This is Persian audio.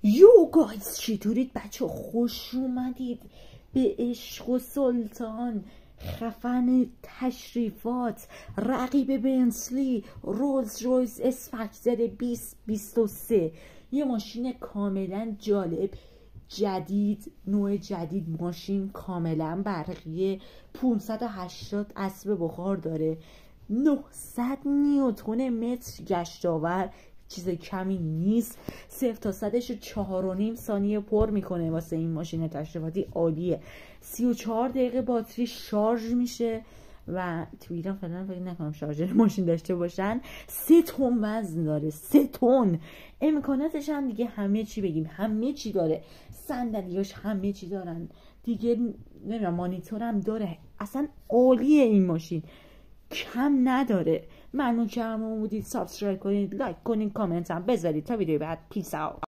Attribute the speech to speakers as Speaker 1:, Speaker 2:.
Speaker 1: یو گایز چطورید بچه؟ خوش اومدید به عشق و سلطان. خفن تشریفات، رقیب بنتلی رولز رویس اسفکتر 2023. یه ماشین کاملا جالب، جدید، نوع جدید، ماشین کاملا برقیه، 580 اسب بخار داره، 900 نیوتن متر گشتاور، چیز کمی نیست. 0 تا 100ش 4.5 ثانیه پر میکنه. واسه این ماشین تشریفاتی عالیه. 34 دقیقه باتری شارژ میشه و تو ایران فعلا فکر نکنم شارژر ماشین داشته باشن. 3 تن وزن داره، 3 تن. امکاناتش هم دیگه همه چی بگیم، همه چی داره. صندلیاش همه چی دارن دیگه، نمیدونم مانیتور هم داره. اصلا عالیه این ماشین، کم نداره. ممنون که همون بودید. سابسکرایب کنید، لایک کنید، کامنت هم بذارید. تا ویدیو بعد، پیس اوت.